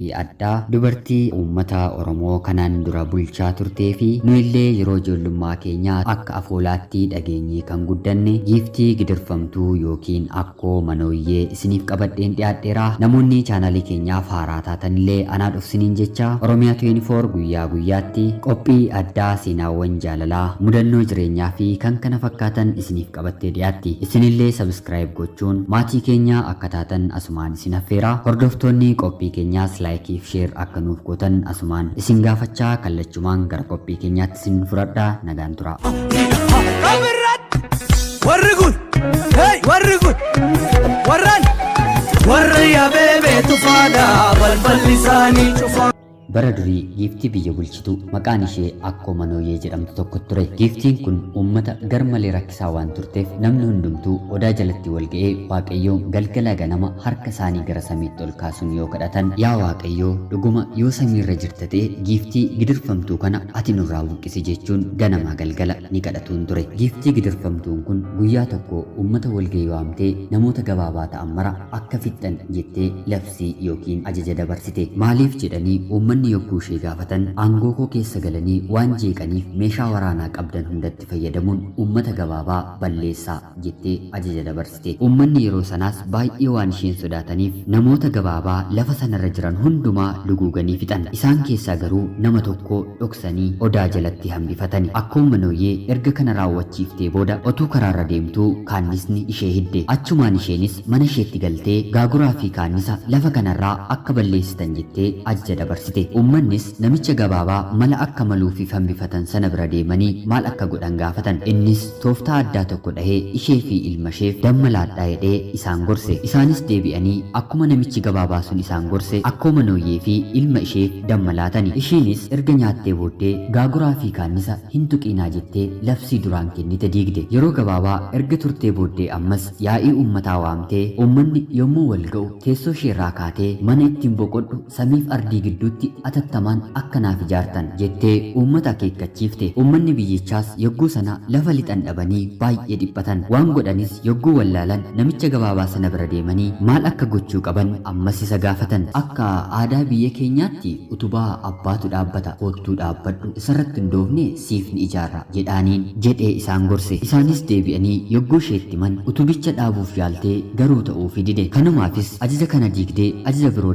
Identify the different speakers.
Speaker 1: addaa dubartii uummata Oromoo kanaan dura bulchaa turtee fi nu illee yeroo ijoollummaa keenyaa akka afoolaatti dhageenyee kan guddanne giiftii gidirfamtuu yookiin akkoo manooyyee isiniif qabadheen dhiyaadheera. Namoonni chaanalii keenyaaf haaraa taatan illee anaa dhufsiniin jecha Oromiyaa 24 guyyaa guyyaatti qophii addaa seenaawwan jaalalaa mudannoo jireenyaa fi kan kana fakkaatan isiniif qabattee dhiyaatti. Isinillee subscribe gochuun maatii keenya akka taatan asumaan isin affeera. Hordoftoonni qophii keenyaas like fi share akka nuuf gootan asumaan isin gaafachaa kallachumaan gara qophii keenyaatti isin fudhadha. Nagaan tura.
Speaker 2: Warri kun warra yaabee tufaadha balballi isaanii cufaa.
Speaker 1: Bara durii giiftii biyya bulchitu maqaan ishee akkoo manooyyee jedhamtu tokko ture. Giiftiin kun uummata garmalee rakkisaa waan turteef namni hundumtuu odaa jalatti wal ga'ee Waaqayyoon galgala ganama harka isaanii gara samiitti ol kaasuun yoo kadhatan, yaa Waaqayyoo dhuguma yoo samiirra jirta ta'e giiftii gidirfamtuu kana ati nurraa buqqisi jechuun ganamaa galgala ni kadhatuun ture. Giiftii gidirfamtuun kun guyyaa tokko uummata wal ga'ee waamtee namoota gabaabaa ta'an mara akka fixxan jettee labsii yookiin ajaja dabarsite. Maaliif jedhanii uummanni yogguu ishee gaafatan aangoo koo keessa galanii waan jeeqaniif meeshaa waraanaa qabdan hundatti fayyadamuun uummata gabaabaa balleessaa jettee ajaja dabarsite. Uummanni yeroo sanaas baay'ee waan isheen sodaataniif namoota gabaabaa lafa sanarra jiran hundumaa luguuganii fixan. Isaan keessaa garuu nama tokko dhoksanii odaa jalatti hambifatani. Akkoon manooyyee erga kana raawwachiiftee booda otuu karaarra deemtuu kaannisni ishee hidde. Achumaan isheenis mana isheetti galtee gaaguraa fi kaannisa lafa kanarraa akka balleessitan jettee ajaja dabarsite. Uummannis namicha gabaabaa mala akka maluufi hambifatan sana bira deemanii maal akka godhan gaafatan. Innis tooftaa addaa tokko dhahee ishee fi ilma isheef dammalaadhaa jedhee isaan gorse. Isaanis deebi'anii akkuma namichi gabaabaa sun isaan gorse akkoo manooyyee fi ilma isheef dammalaatani. Isheenis erga nyaattee booddee gaaguraa fi kaannisa hin tuqinaa jettee labsii duraan kennite diigde. Yeroo gabaabaa erga turtee booddee ammas yaa'ii uummataa waamtee uummanni yommuu wal ga'u teessoo isheerraa kaatee mana ittiin boqodhu samiif ardii gidduutti atattamaan akka naaf ijaartan jettee uummata akeekkachiifte. Uummanni biyyichaas yogguu sana lafa lixan dhabanii baay'ee dhiphatan. Waan godhanis yogguu wallaalan namicha gabaabaa sana bira deemanii maal akka gochuu qaban ammas isa gaafatan. Akka aadaa biyya keenyaatti utubaa abbaatu dhaabbata, koottuu dhaabbadhu, isarratti hin doofne siif ni ijaarra jedhaaniin jedhee isaan gorse. Isaanis deebi'anii yogguu isheetti himan utubicha dhaabuuf yaaltee garuu ta'uuf dide. Kanumaafis ajaja kana diigdee ajaja biroo